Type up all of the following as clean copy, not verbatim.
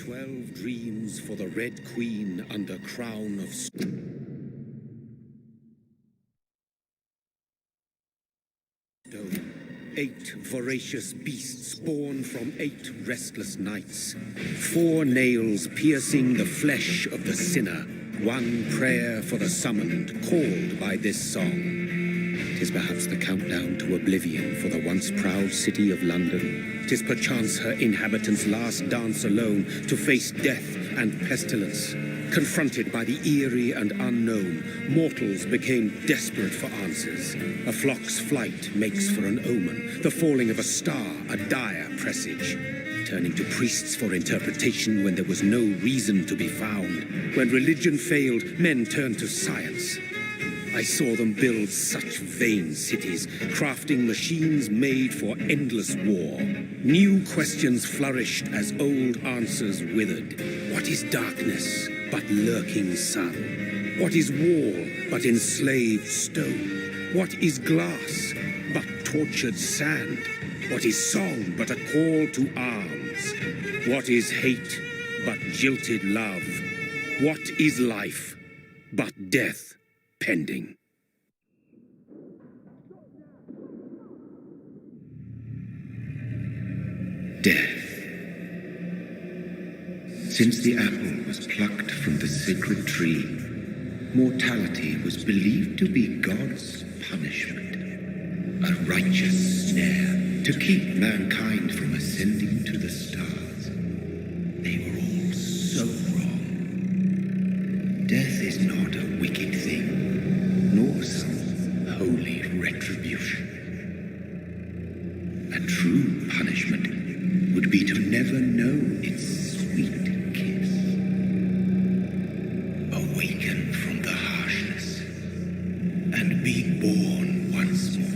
12 dreams for the Red Queen under crown of stone. 8 voracious beasts born from 8 restless nights. 4 nails piercing the flesh of the sinner. 1 prayer for the summoned, called by this song. 'Tis perhaps the countdown to oblivion for the once proud city of London. 'Tis perchance her inhabitants' last dance alone to face death and pestilence. Confronted by the eerie and unknown, mortals became desperate for answers. A flock's flight makes for an omen, the falling of a star a dire presage. Turning to priests for interpretation when there was no reason to be found. When religion failed, men turned to science. I saw them build such vain cities, crafting machines made for endless war. New questions flourished as old answers withered. What is darkness but lurking sun? What is wall but enslaved stone? What is glass but tortured sand? What is song but a call to arms? What is hate but jilted love? What is life but death pending? Death. Since the apple was plucked from the sacred tree, mortality was believed to be God's punishment, a righteous snare to keep mankind from ascending to the stars. They were all so wrong. Death is not a wicked thing, nor some holy retribution. A true punishment would be to never know its sweet kiss. Awaken from the harshness and be born once more.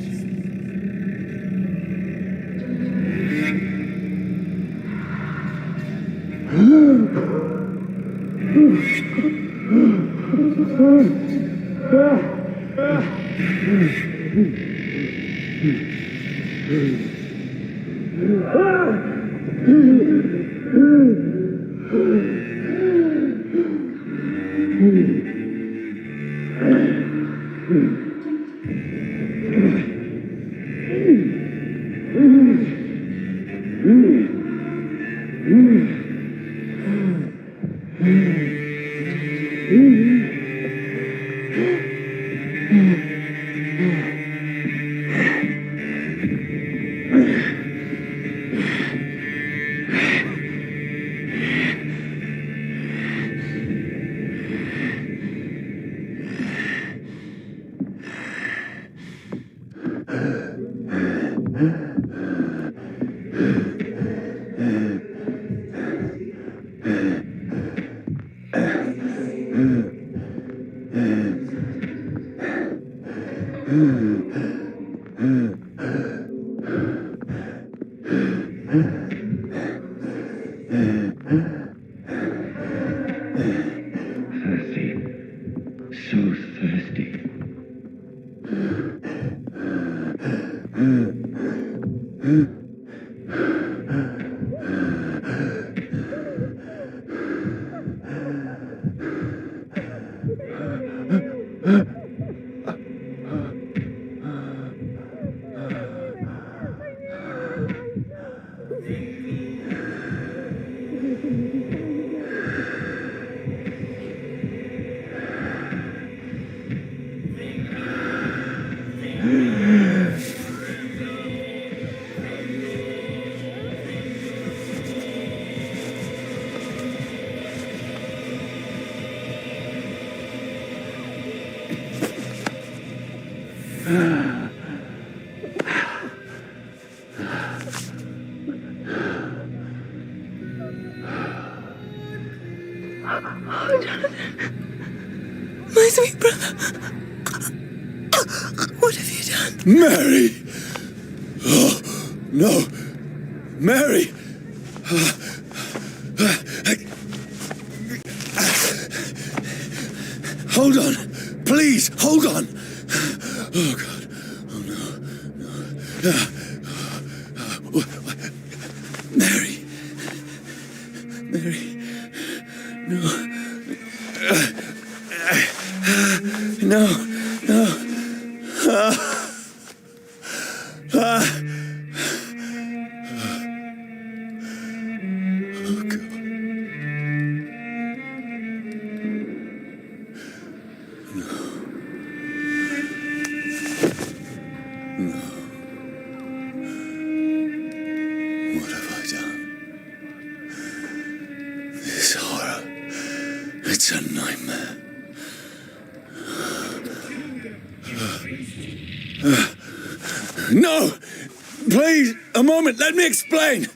Thirsty. So thirsty. Oh, Jonathan. My sweet brother. What have you done? Mary! Oh, no! Mary! Hold on! Please, hold on! Oh, God. Oh, no. No. Mary. Mary. No, no. Oh, God. No. What have I done? This horror. It's a nightmare. No! Please, a moment, let me explain!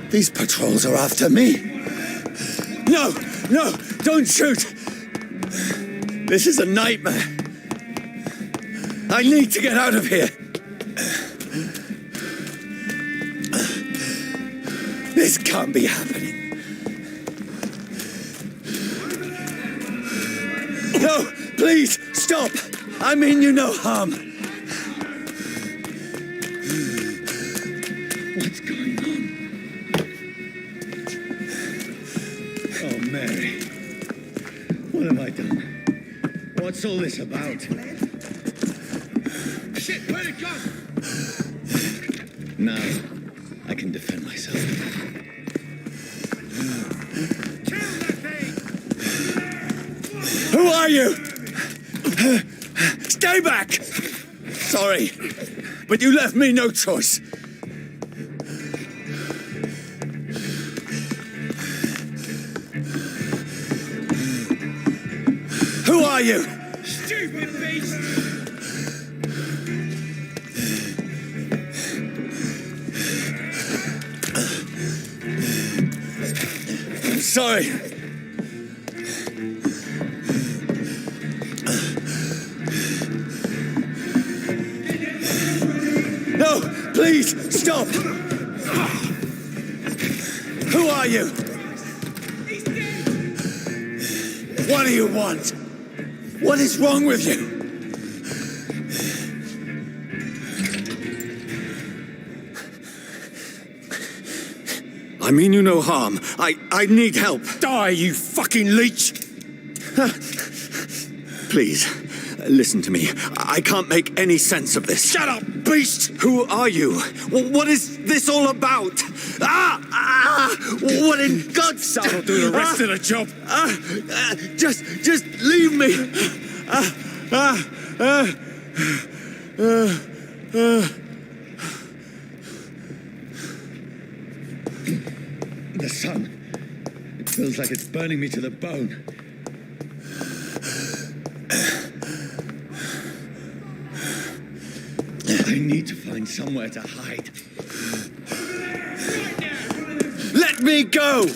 These patrols are after me. No, no, don't shoot! This is a nightmare. I need to get out of here. This can't be happening. No, please, stop! I mean you no harm. What's going on? Oh, Mary. What have I done? What's all this about? Shit, where'd it go? Now, I can defend myself. Who are you? Stay back! Sorry, but you left me no choice. Who are you? Stupid beast! I'm sorry. No, please, stop! Who are you? What do you want? What is wrong with you? I mean you no harm. I need help. Die, you fucking leech! Please, listen to me. I can't make any sense of this. Shut up, beast! Who are you? What is this all about? What in God's name? That'll do the rest of the job. Just leave me. The sun. It feels like it's burning me to the bone. I need to find somewhere to hide. Let me go!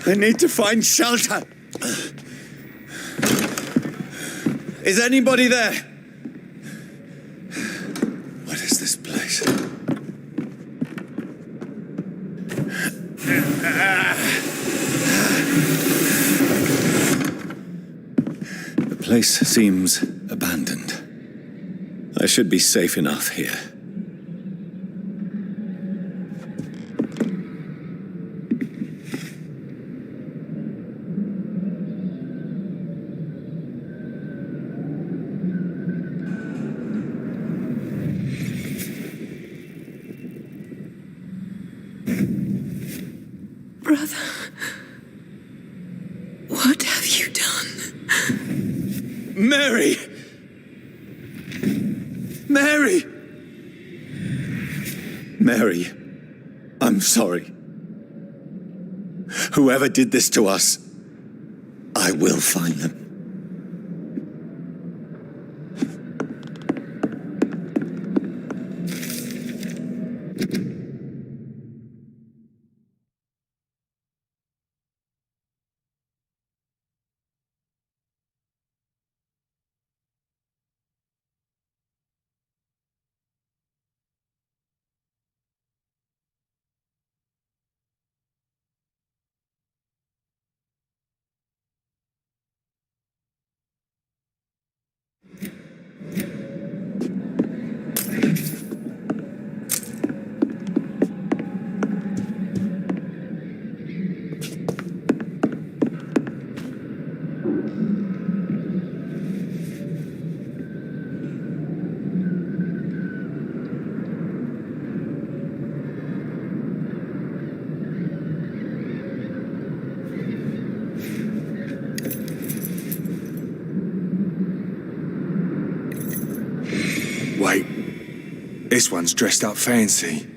I need to find shelter. Is anybody there? What is this place? The place seems abandoned. I should be safe enough here. Brother, what have you done? Mary! Mary! Mary, I'm sorry. Whoever did this to us, I will find them. Wait, this one's dressed up fancy.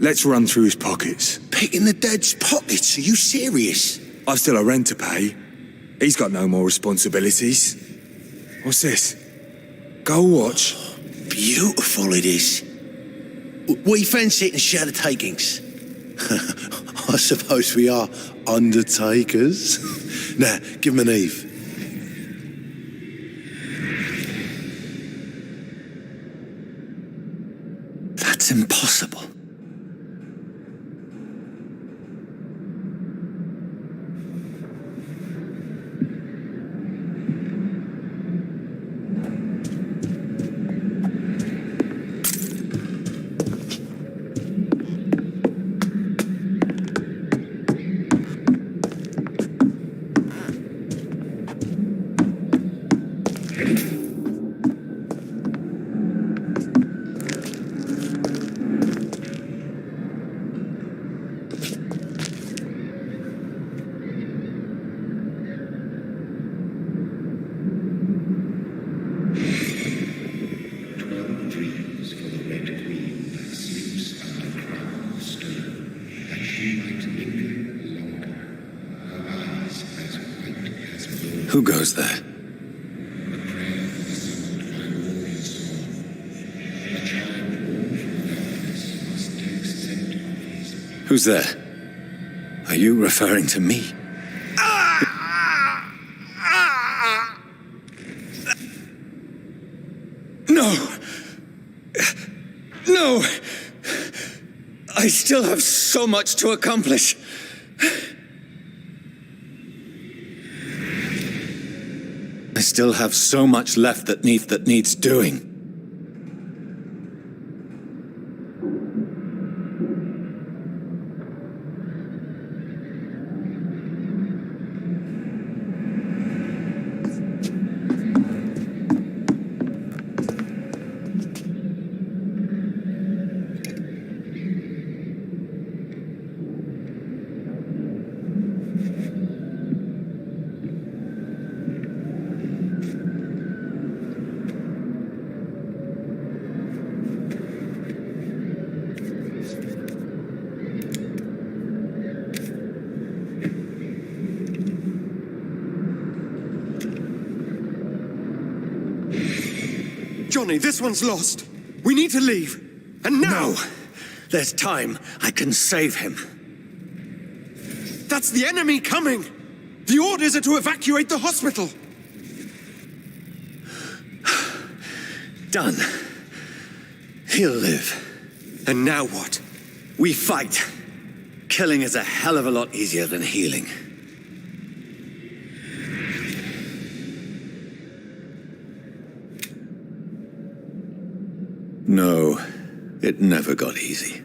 Let's run through his pockets. Picking the dead's pockets? Are you serious? I've still a rent to pay. He's got no more responsibilities. What's this? Gold watch? Beautiful it is. We fancy it and share the takings. I suppose we are undertakers. Now, give him an Eve. That's impossible. Who goes there? Who's there? Are you referring to me? No! No! I still have so much to accomplish. I still have so much left that needs doing. Johnny, this one's lost. We need to leave. And now! No! There's time. I can save him. That's the enemy coming! The orders are to evacuate the hospital! Done. He'll live. And now what? We fight. Killing is a hell of a lot easier than healing. No, it never got easy.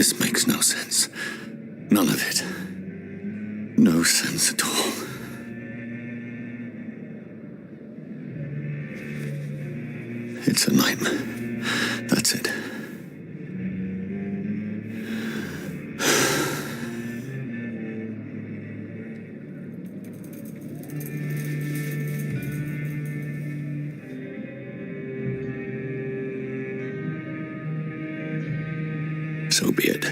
This makes no sense. None of it. No sense at all. It's a nightmare. That's it. So be it.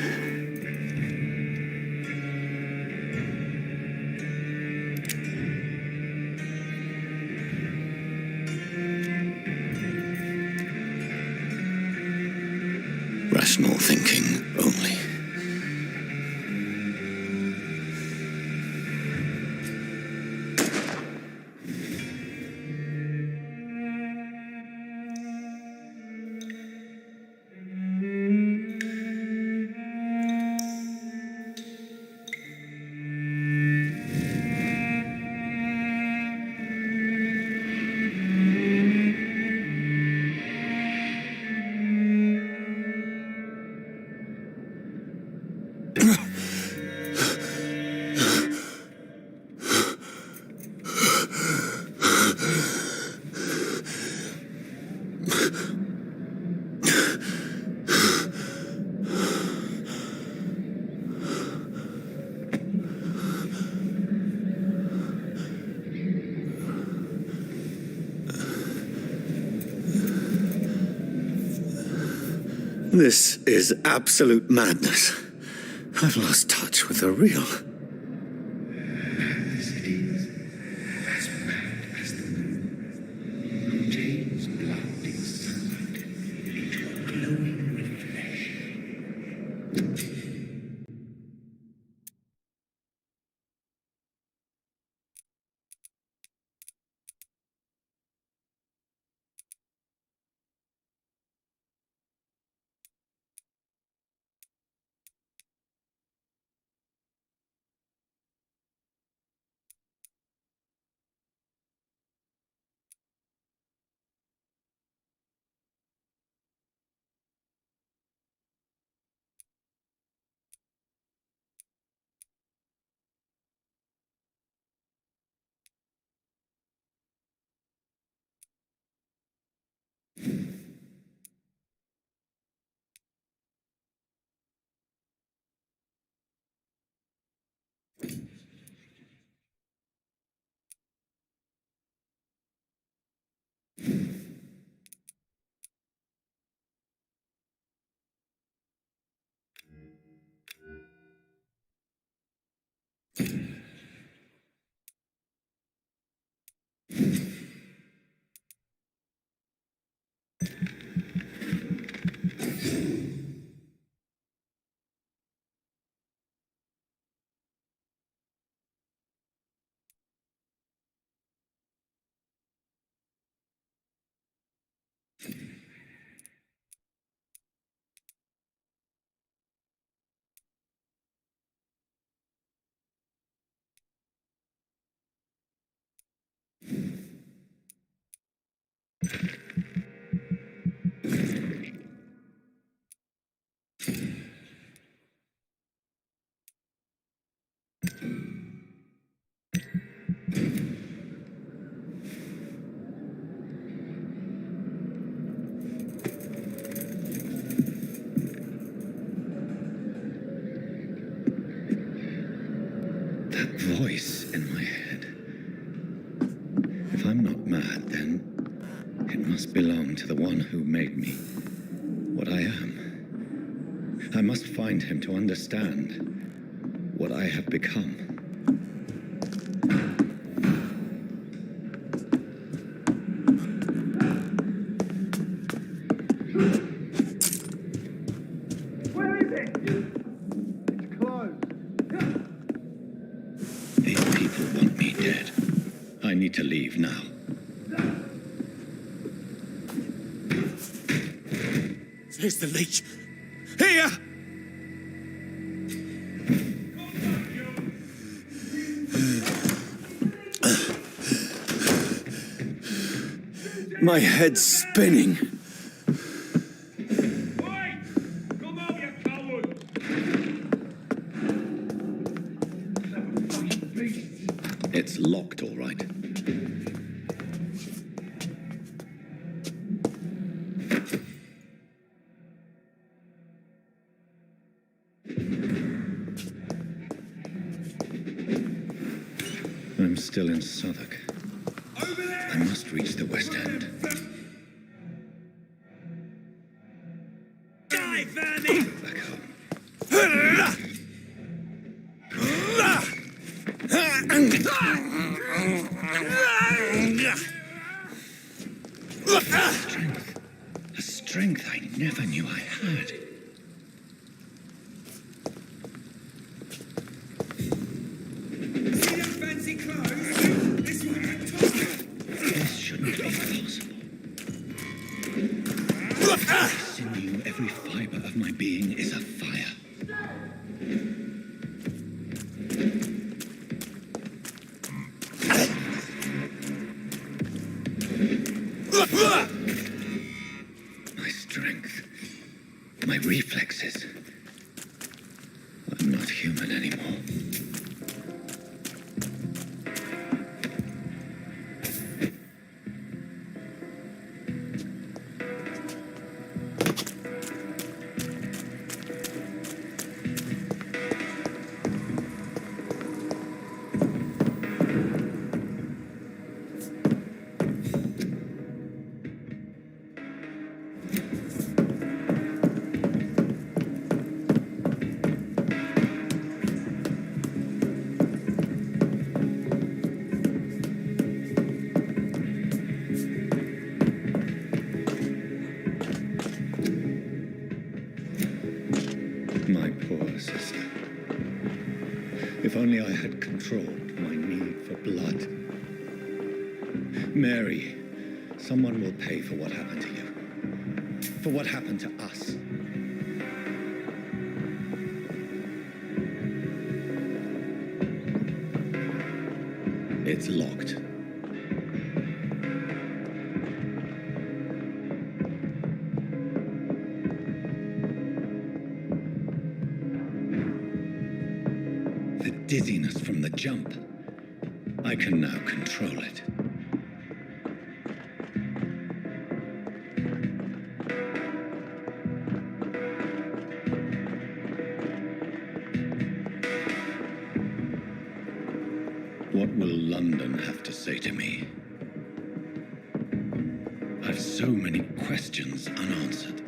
Rational thinking only. This is absolute madness. I've lost touch with the real. Madness it is, as mad as the moon, who changes blinding sunlight into a glowing reflection. That voice in my head. If I'm not mad, then it must belong to the one who made me what I am. I must find him to understand what I have become. Where is it? It's closed. These people want me dead. I need to leave now. There's the leech. Here! My head's spinning. Come on, you coward! It's locked, all right. I'm still in Southwark. I must reach the West End. Die, Vernie! Back home. A strength I never knew I had. Fancy clothes? This one at top. This shouldn't be possible. Sinew, every fiber of my being is afire. My strength, my reflexes. I'm not human anymore. My poor sister. If only I had controlled my need for blood. Mary, someone will pay for what happened to you. For what happened to us. It's locked. The dizziness from the jump. I can now control it. What will London have to say to me? I've so many questions unanswered.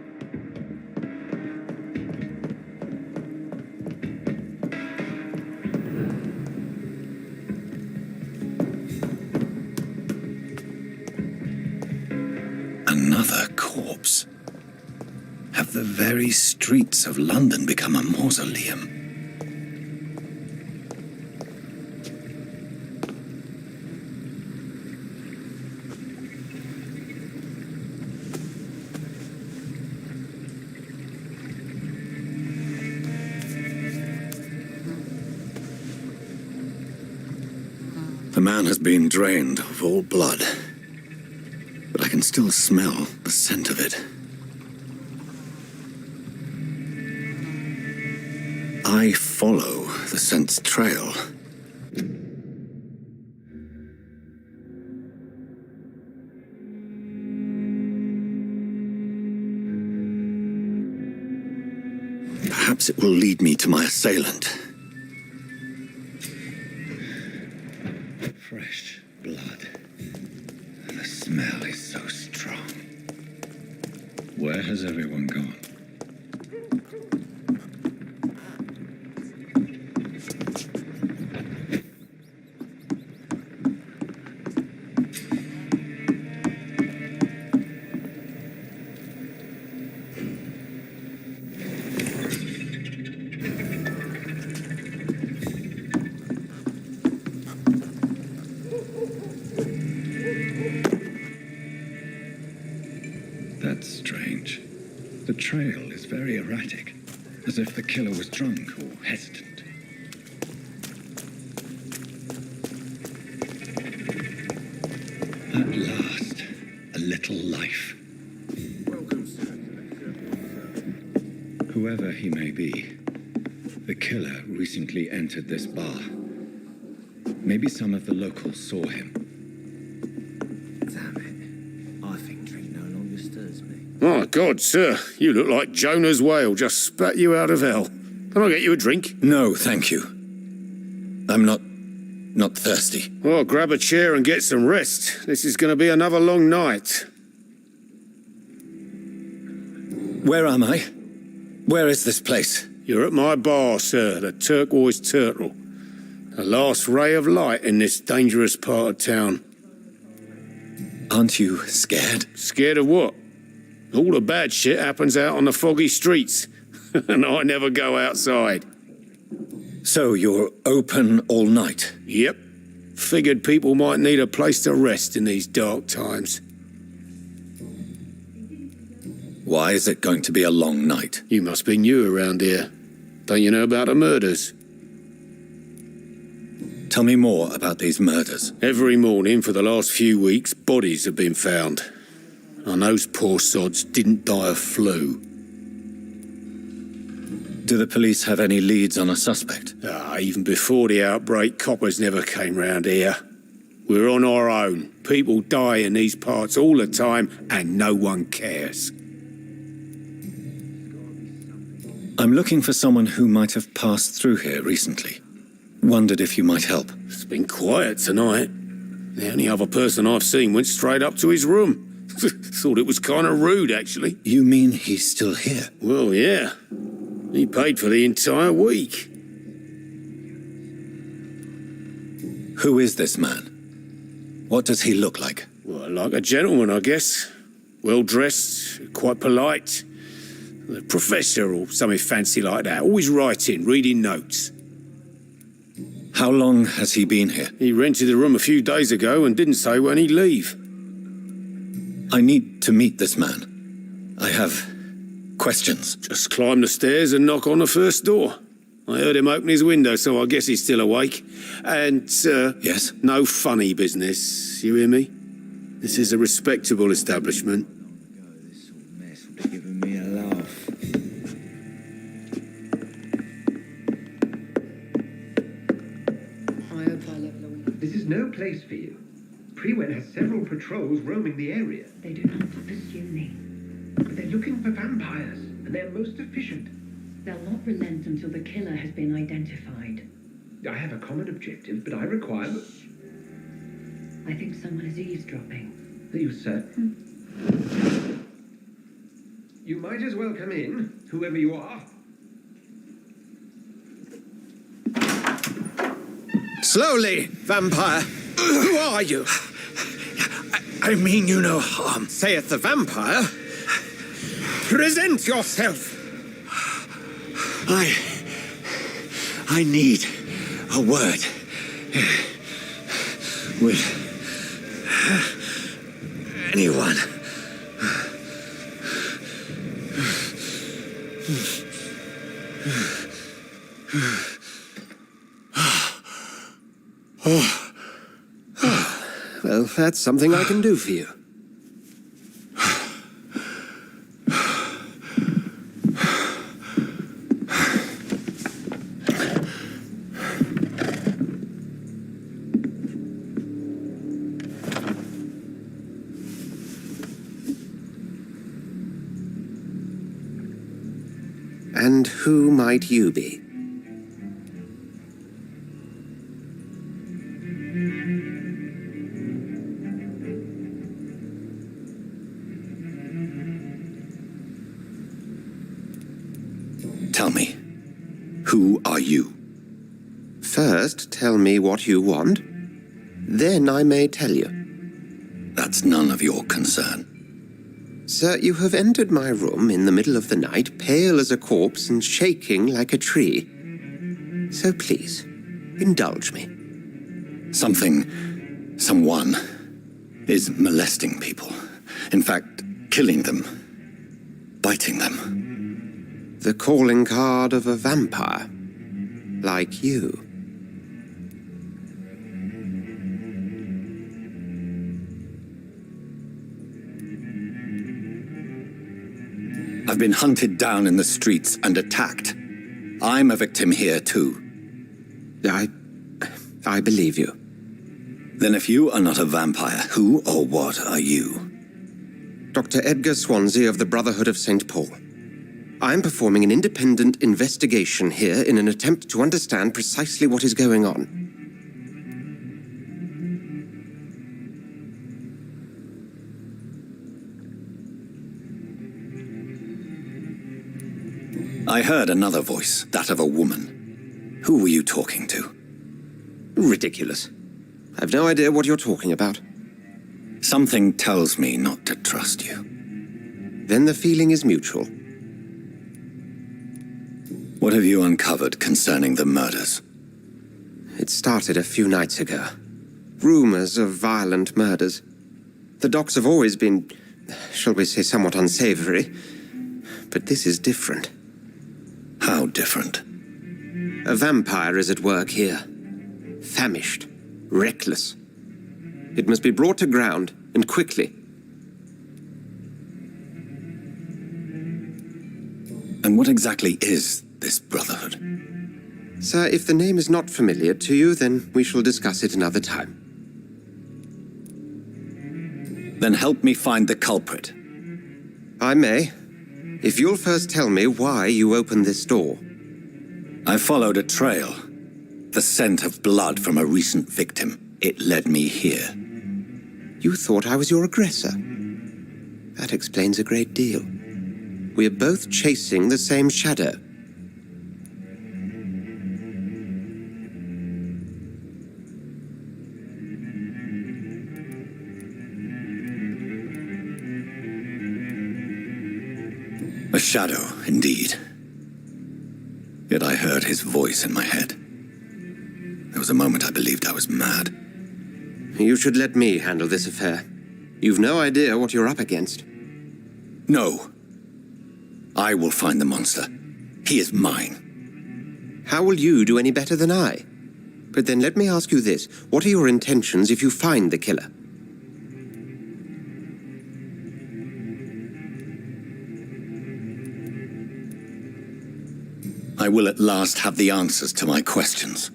Another corpse. Have the very streets of London become a mausoleum? The man has been drained of all blood, but I can still smell the scent of it. I follow the scent's trail. Perhaps it will lead me to my assailant. Fresh blood. The smell is so strong. Where has everyone gone? That's strange. The trail is very erratic, as if the killer was drunk or hesitant. At last, a little life. Whoever he may be, the killer recently entered this bar. Maybe some of the locals saw him. Damn it. I think drink no longer stirs me. My God, sir, you look like Jonah's whale just spat you out of hell. Can I get you a drink? No, thank you. I'm not thirsty. Well, grab a chair and get some rest. This is going to be another long night. Where am I? Where is this place? You're at my bar, sir, the Turquoise Turtle. The last ray of light in this dangerous part of town. Aren't you scared? Scared of what? All the bad shit happens out on the foggy streets, and I never go outside. So you're open all night? Yep. Figured people might need a place to rest in these dark times. Why is it going to be a long night? You must be new around here. Don't you know about the murders? Tell me more about these murders. Every morning for the last few weeks, bodies have been found. And those poor sods didn't die of flu. Do the police have any leads on a suspect? Even before the outbreak, coppers never came round here. We're on our own. People die in these parts all the time, and no one cares. I'm looking for someone who might have passed through here recently. Wondered if you might help. It's been quiet tonight. The only other person I've seen went straight up to his room. Thought it was kind of rude, actually. You mean he's still here? Well, yeah. He paid for the entire week. Who is this man? What does he look like? Well, like a gentleman, I guess. Well-dressed, quite polite. A professor or something fancy like that. Always writing, reading notes. How long has he been here? He rented the room a few days ago and didn't say when he'd leave. I need to meet this man. I have questions. Just climb the stairs and knock on the first door. I heard him open his window, so I guess he's still awake. And, Yes? no funny business, you hear me? This is a respectable establishment. This sort of mess would have given me a laugh. This is no place for you. Prewen has several patrols roaming the area. They do not pursue me. But they're looking for vampires, and they're most efficient. They'll not relent until the killer has been identified. I have a common objective, but I require... I think someone is eavesdropping. Are you certain? You might as well come in, whoever you are. Slowly, vampire. Who are you? I mean you no harm. Saith the vampire. Present yourself. I need a word with anyone. Well, that's something I can do for you. And who might you be? Tell me, who are you? First, tell me what you want. Then I may tell you. That's none of your concern. Sir, you have entered my room in the middle of the night, pale as a corpse and shaking like a tree. So please, indulge me. Someone is molesting people. In fact, killing them. Biting them. The calling card of a vampire. Like you. I've been hunted down in the streets and attacked. I'm a victim here, too. I believe you. Then if you are not a vampire, who or what are you? Dr. Edgar Swansea of the Brotherhood of St. Paul. I'm performing an independent investigation here in an attempt to understand precisely what is going on. I heard another voice, that of a woman. Who were you talking to? Ridiculous. I've no idea what you're talking about. Something tells me not to trust you. Then the feeling is mutual. What have you uncovered concerning the murders? It started a few nights ago. Rumors of violent murders. The docks have always been, shall we say, somewhat unsavory. But this is different. How different? A vampire is at work here. Famished. Reckless. It must be brought to ground, and quickly. And what exactly is this Brotherhood? Sir, if the name is not familiar to you, then we shall discuss it another time. Then help me find the culprit. I may, if you'll first tell me why you opened this door. I followed a trail. The scent of blood from a recent victim. It led me here. You thought I was your aggressor. That explains a great deal. We're both chasing the same shadow. A shadow, indeed. Yet I heard his voice in my head. There was a moment I believed I was mad. You should let me handle this affair. You've no idea what you're up against. No. I will find the monster. He is mine. How will you do any better than I? But then let me ask you this. What are your intentions if you find the killer? I will at last have the answers to my questions.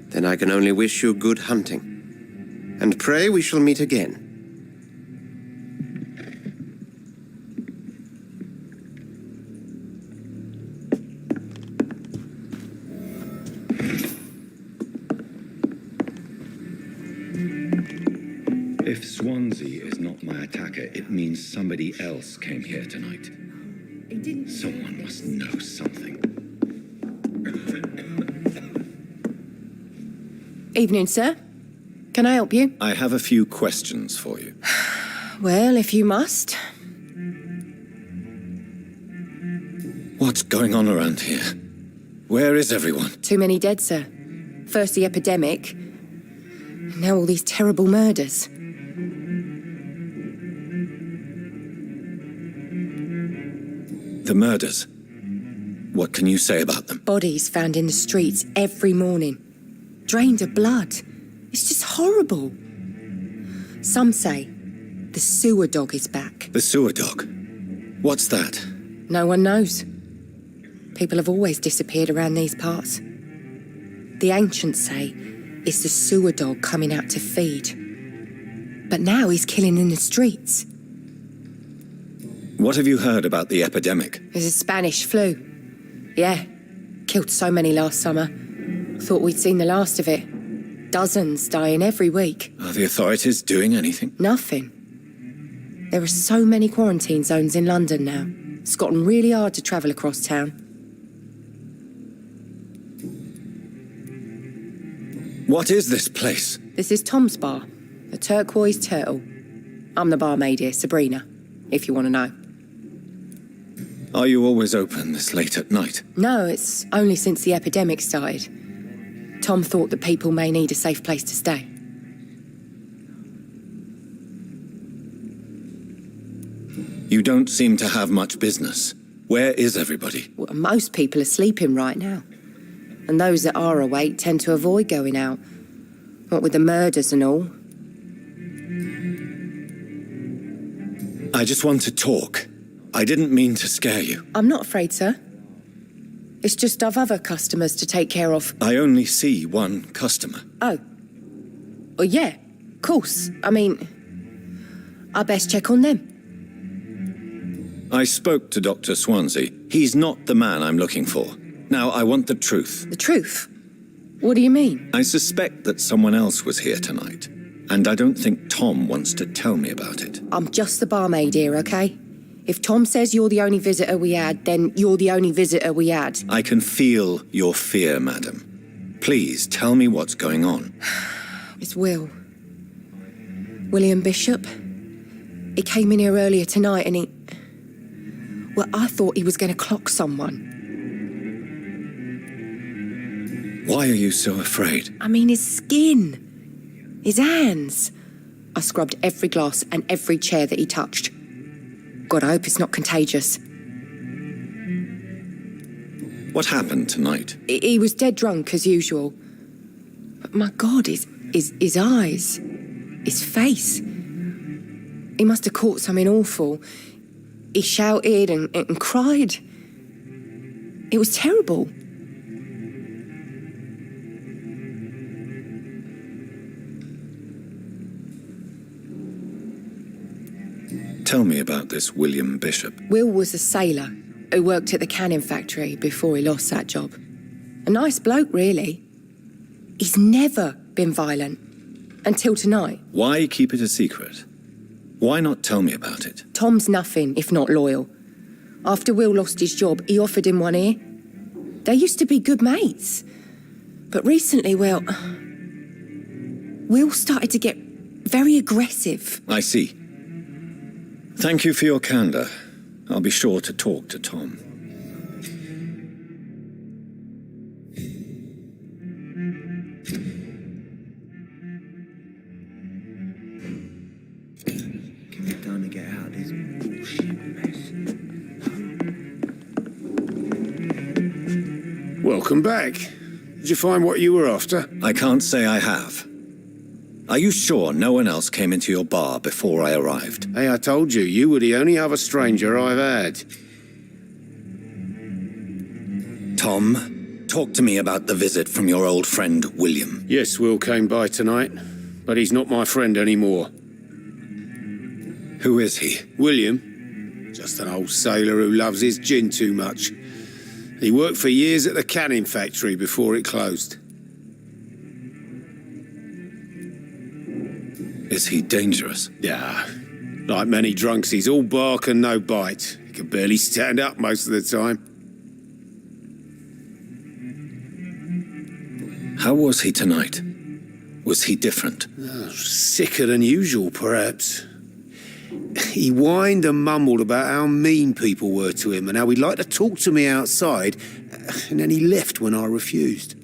Then I can only wish you good hunting. And pray we shall meet again. If Swansea is not my attacker, it means somebody else came here tonight. Someone must know something. Evening, sir. Can I help you? I have a few questions for you. Well, if you must. What's going on around here? Where is everyone? Too many dead, sir. First the epidemic, now all these terrible murders. The murders. What can you say about them? Bodies found in the streets every morning. Drained of blood. It's just horrible. Some say the sewer dog is back. The sewer dog? What's that? No one knows. People have always disappeared around these parts. The ancients say it's the sewer dog coming out to feed. But now he's killing in the streets. What have you heard about the epidemic? There's a Spanish flu. Yeah, killed so many last summer. Thought we'd seen the last of it. Dozens dying every week. Are the authorities doing anything? Nothing. There are so many quarantine zones in London now. It's gotten really hard to travel across town. What is this place? This is Tom's bar, the Turquoise Turtle. I'm the barmaid here, Sabrina, if you want to know. Are you always open this late at night? No, it's only since the epidemic started. Tom thought that people may need a safe place to stay. You don't seem to have much business. Where is everybody? Well, most people are sleeping right now. And those that are awake tend to avoid going out. What with the murders and all. I just want to talk. I didn't mean to scare you. I'm not afraid, sir. It's just I've other customers to take care of. I only see one customer. Oh. Well, yeah, of course. I mean, I best check on them. I spoke to Dr. Swansea. He's not the man I'm looking for. Now, I want the truth. The truth? What do you mean? I suspect that someone else was here tonight, and I don't think Tom wants to tell me about it. I'm just the barmaid here, okay? If Tom says you're the only visitor we had, then you're the only visitor we had. I can feel your fear, madam. Please tell me what's going on. It's Will. William Bishop. He came in here earlier tonight and he... Well, I thought he was going to clock someone. Why are you so afraid? I mean, his skin. His hands. I scrubbed every glass and every chair that he touched. God, I hope it's not contagious. What happened tonight? He was dead drunk, as usual. But my God, his eyes. His face. He must have caught something awful. He shouted and cried. It was terrible. Tell me about this William Bishop. Will was a sailor who worked at the canning factory before he lost that job. A nice bloke, really. He's never been violent. Until tonight. Why keep it a secret? Why not tell me about it? Tom's nothing if not loyal. After Will lost his job, he offered him one ear. They used to be good mates. But recently, well... Will started to get very aggressive. I see. Thank you for your candor. I'll be sure to talk to Tom. Get done to get out of this bullshit mess. Welcome back. Did you find what you were after? I can't say I have. Are you sure no one else came into your bar before I arrived? Hey, I told you, you were the only other stranger I've had. Tom, talk to me about the visit from your old friend, William. Yes, Will came by tonight, but he's not my friend anymore. Who is he? William? Just an old sailor who loves his gin too much. He worked for years at the canning factory before it closed. Is he dangerous? Yeah. Like many drunks, he's all bark and no bite. He can barely stand up most of the time. How was he tonight? Was he different? Sicker than usual, perhaps. He whined and mumbled about how mean people were to him and how he'd like to talk to me outside, and then he left when I refused.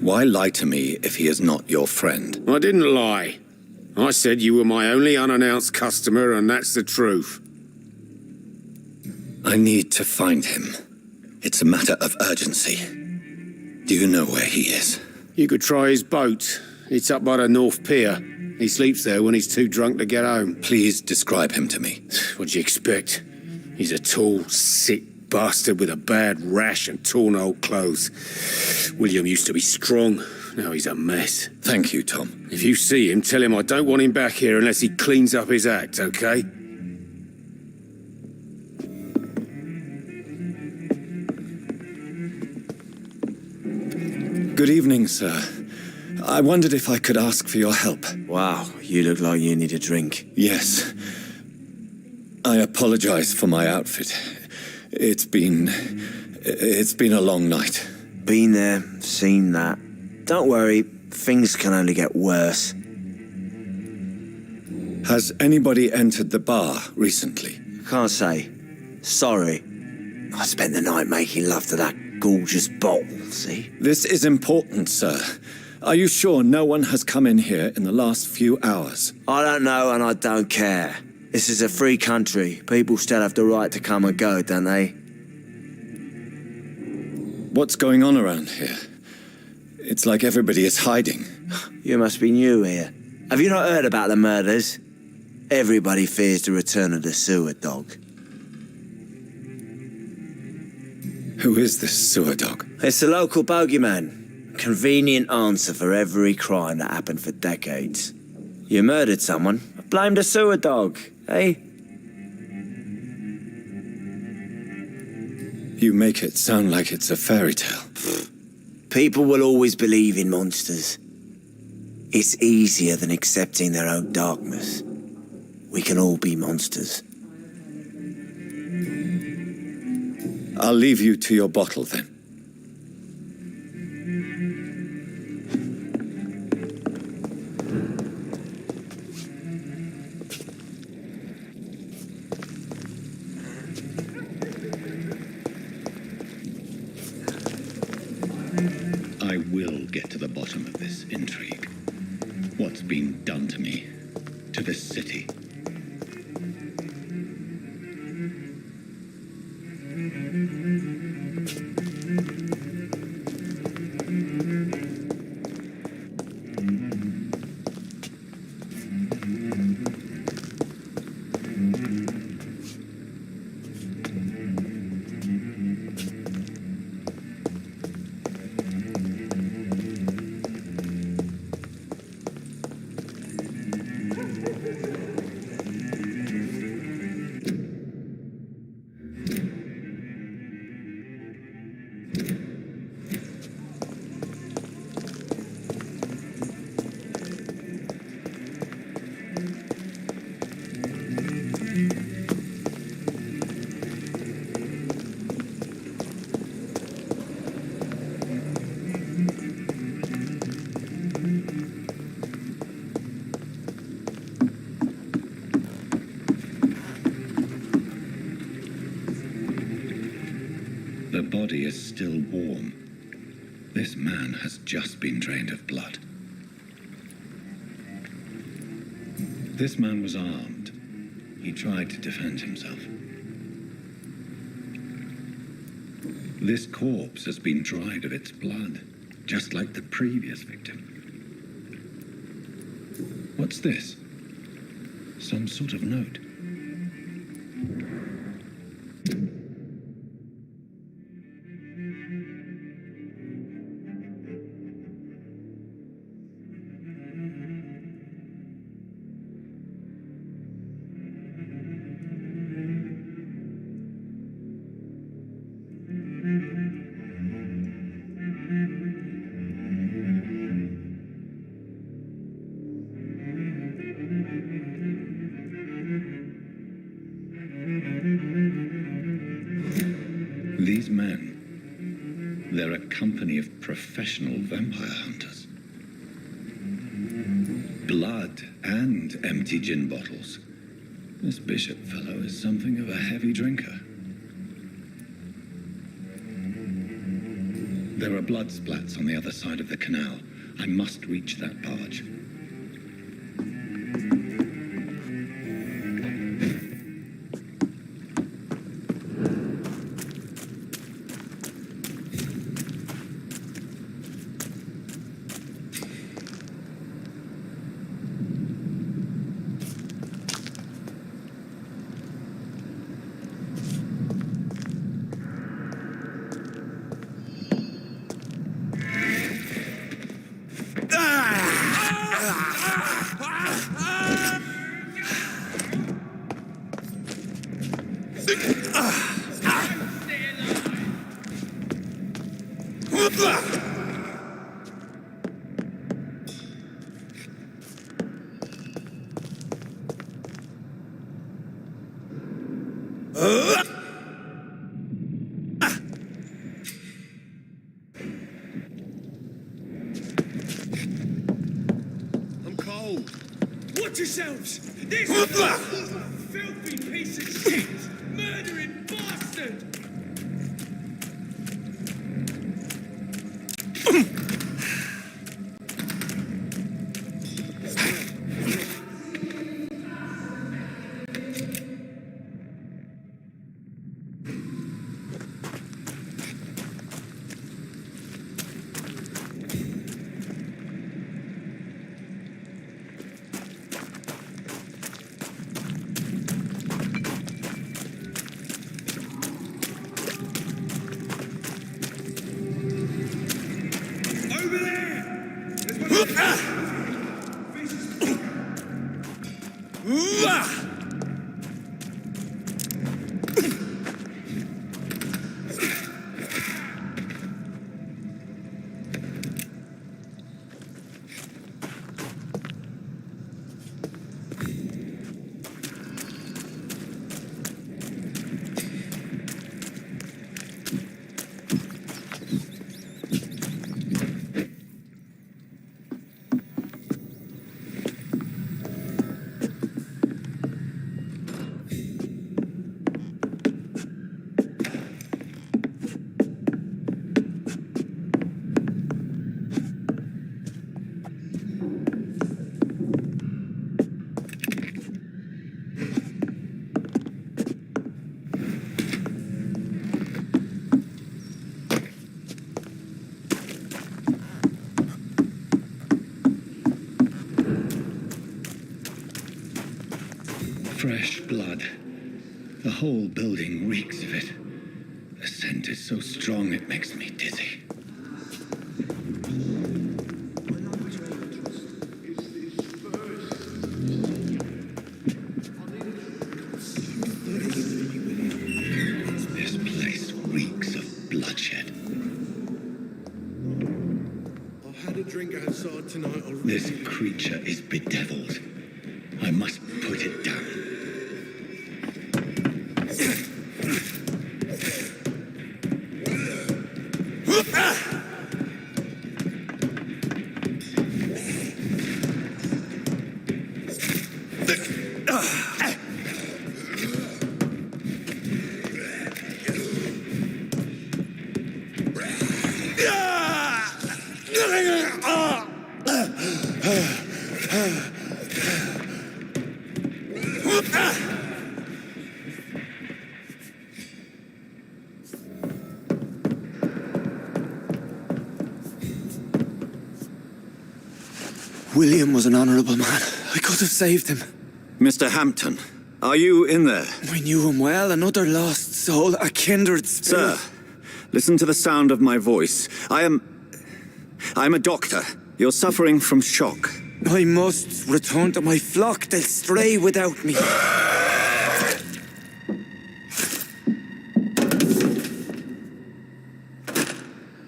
Why lie to me if he is not your friend? I didn't lie. I said you were my only unannounced customer, and that's the truth. I need to find him. It's a matter of urgency. Do you know where he is? You could try his boat. It's up by the North Pier. He sleeps there when he's too drunk to get home. Please describe him to me. What do you expect? He's a tall, sick bastard with a bad rash and torn old clothes. William used to be strong. Now he's a mess. Thank you, Tom. If you see him, tell him I don't want him back here unless he cleans up his act, okay? Good evening, sir. I wondered if I could ask for your help. Wow, you look like you need a drink. Yes. I apologize for my outfit. It's been a long night. Been there, seen that. Don't worry, things can only get worse. Has anybody entered the bar recently? Can't say. Sorry. I spent the night making love to that gorgeous bottle, see? This is important, sir. Are you sure no one has come in here in the last few hours? I don't know and I don't care. This is a free country. People still have the right to come and go, don't they? What's going on around here? It's like everybody is hiding. You must be new here. Have you not heard about the murders? Everybody fears the return of the sewer dog. Who is this sewer dog? It's the local bogeyman. Convenient answer for every crime that happened for decades. You murdered someone, blame the sewer dog, eh? You make it sound like it's a fairy tale. People will always believe in monsters. It's easier than accepting their own darkness. We can all be monsters. I'll leave you to your bottle then. I will get to the bottom of this intrigue. What's been done to me, to this city. The body is still warm. This man has just been drained of blood. This man was armed. He tried to defend himself. This corpse has been dried of its blood, just like the previous victim. What's this? Some sort of note. These men, they're a company of professional vampire hunters. Blood and empty gin bottles. This bishop fellow is something of a heavy drinker. There are blood splats on the other side of the canal. I must reach that barge. I'm cold. Watch yourselves! This filthy piece of shit! Murdering bastard! Fresh blood. The whole building reeks of it. The scent is so strong it makes me dizzy. This place reeks of bloodshed. I've had a drink outside tonight already. This creature is bedeviled. I must put it down. William was an honourable man. I could have saved him. Mr. Hampton, are you in there? I knew him well, another lost soul, a kindred spirit. Sir, listen to the sound of my voice. I'm a doctor. You're suffering from shock. I must return to my flock. They'll stray without me.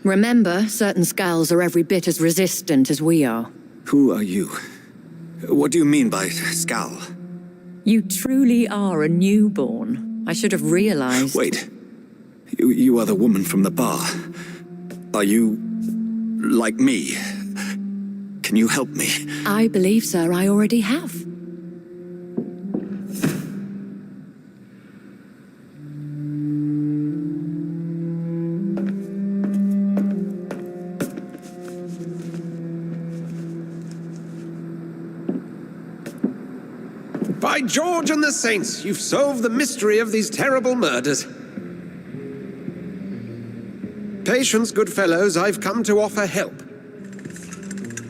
Remember, certain skulls are every bit as resistant as we are. Who are you? What do you mean by skull? You truly are a newborn. I should have realized. Wait. You are the woman from the bar. Are you like me? Can you help me? I believe, sir, I already have. By George and the Saints, you've solved the mystery of these terrible murders. Patience, good fellows, I've come to offer help.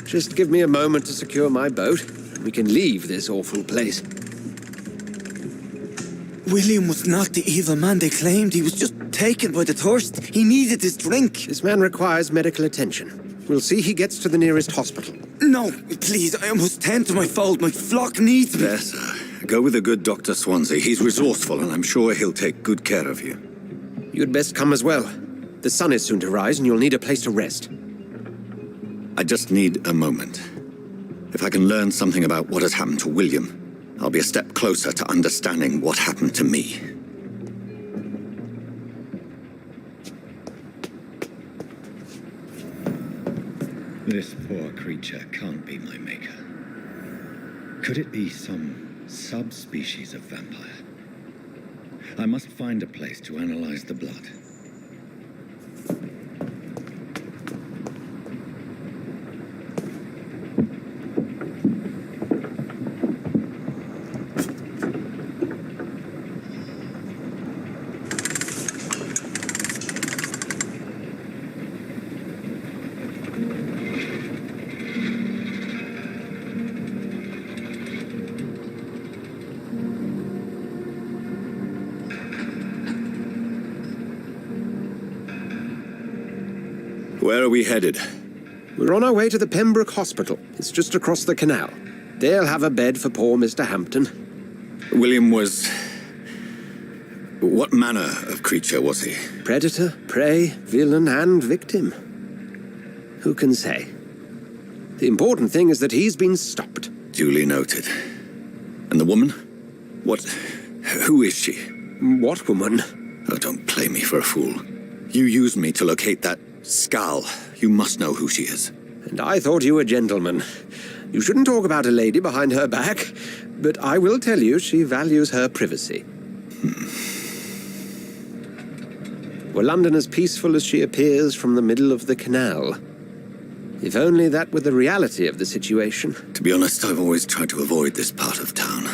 Just give me a moment to secure my boat, and we can leave this awful place. William was not the evil man they claimed. He was just taken by the thirst. He needed his drink. This man requires medical attention. We'll see he gets to the nearest hospital. No, please, I must tend to my fold. My flock needs me. There, sir. Go with the good Dr. Swansea. He's resourceful, and I'm sure he'll take good care of you. You'd best come as well. The sun is soon to rise, and you'll need a place to rest. I just need a moment. If I can learn something about what has happened to William, I'll be a step closer to understanding what happened to me. This poor creature can't be my maker. Could it be some subspecies of vampire? I must find a place to analyze the blood. Where are we headed? We're on our way to the Pembroke Hospital. It's just across the canal. They'll have a bed for poor Mr. Hampton. William was... What manner of creature was he? Predator, prey, villain, and victim. Who can say? The important thing is that he's been stopped. Duly noted. And the woman? Who is she? What woman? Oh, don't play me for a fool. You used me to locate that skull. You must know who she is. And I thought you a gentleman. You shouldn't talk about a lady behind her back, but I will tell you she values her privacy. Were London as peaceful as she appears from the middle of the canal? If only that were the reality of the situation. To be honest, I've always tried to avoid this part of town.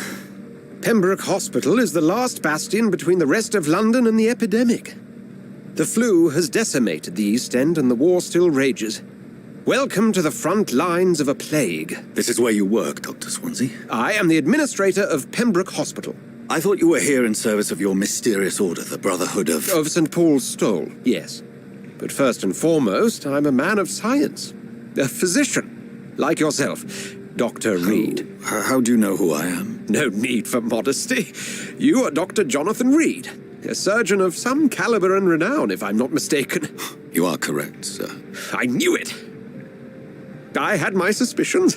Pembroke Hospital is the last bastion between the rest of London and the epidemic. The flu has decimated the East End and the war still rages. Welcome to the front lines of a plague. This is where you work, Dr. Swansea? I am the administrator of Pembroke Hospital. I thought you were here in service of your mysterious order, the Brotherhood of... Of St. Paul's Stole, yes. But first and foremost, I'm a man of science. A physician, like yourself, Dr. Reed. How do you know who I am? No need for modesty. You are Dr. Jonathan Reed, a surgeon of some caliber and renown, if I'm not mistaken. You are correct, sir. I knew it. I had my suspicions.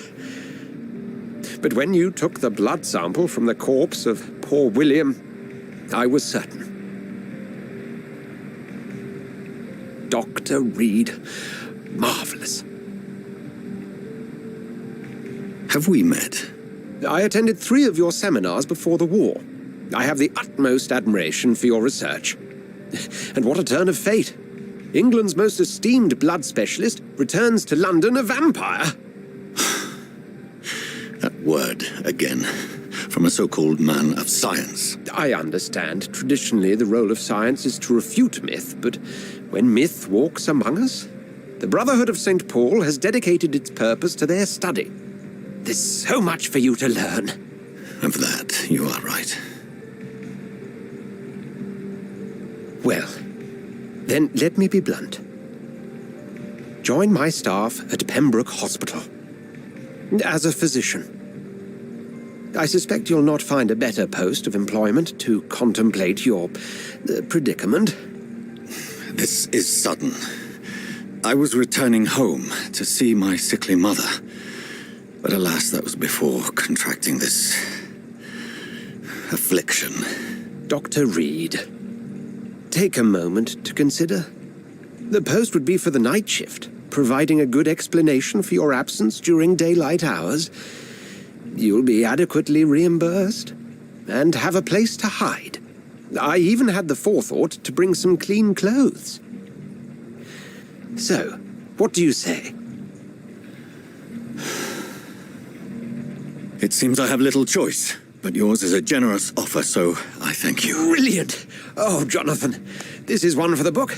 But when you took the blood sample from the corpse of poor William, I was certain. Dr. Reed, marvelous. Have we met? I attended 3 of your seminars before the war. I have the utmost admiration for your research. And what a turn of fate. England's most esteemed blood specialist returns to London a vampire. That word, again, from a so-called man of science. I understand. Traditionally, the role of science is to refute myth, but when myth walks among us, the Brotherhood of St. Paul has dedicated its purpose to their study. There's so much for you to learn. Of that, you are right. Well, then let me be blunt. Join my staff at Pembroke Hospital. As a physician. I suspect you'll not find a better post of employment to contemplate your predicament. This is sudden. I was returning home to see my sickly mother. But alas, that was before contracting this affliction. Dr. Reed, take a moment to consider. The post would be for the night shift, providing a good explanation for your absence during daylight hours. You'll be adequately reimbursed and have a place to hide. I even had the forethought to bring some clean clothes. So, what do you say? It seems I have little choice, but yours is a generous offer, so I thank you. Brilliant! Oh, Jonathan, this is one for the book,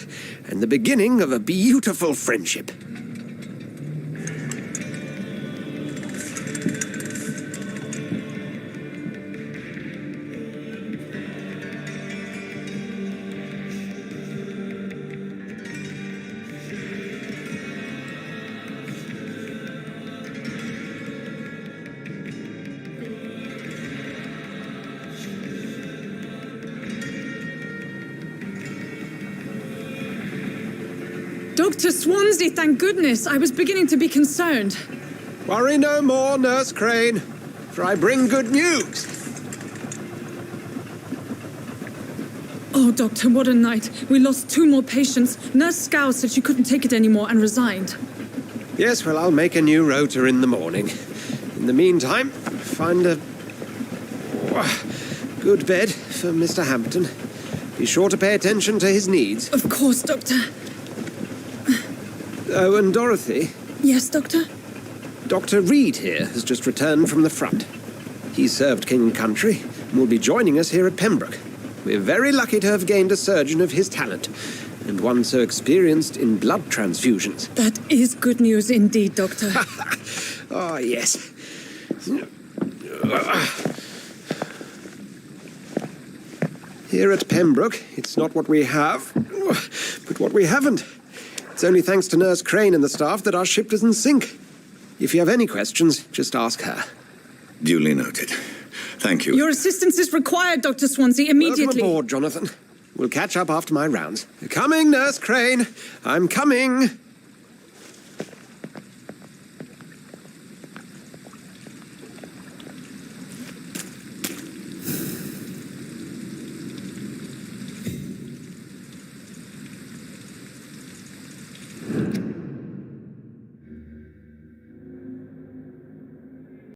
and the beginning of a beautiful friendship. Dr. Swansea, thank goodness. I was beginning to be concerned. Worry no more, Nurse Crane, for I bring good news. Oh, Doctor, what a night. We lost 2 more patients. Nurse Scow said she couldn't take it anymore and resigned. Yes, well, I'll make a new rota in the morning. In the meantime, find a good bed for Mr. Hampton. Be sure to pay attention to his needs. Of course, Doctor. Oh, and Dorothy? Yes, Doctor? Dr. Reed here has just returned from the front. He served King and Country and will be joining us here at Pembroke. We're very lucky to have gained a surgeon of his talent, and one so experienced in blood transfusions. That is good news indeed, Doctor. Oh, yes. Here at Pembroke, it's not what we have, but what we haven't. It's only thanks to Nurse Crane and the staff that our ship doesn't sink. If you have any questions, just ask her. Duly noted. Thank you. Your assistance is required, Dr. Swansea, immediately. Welcome aboard, Jonathan. We'll catch up after my rounds. Coming, Nurse Crane. I'm coming.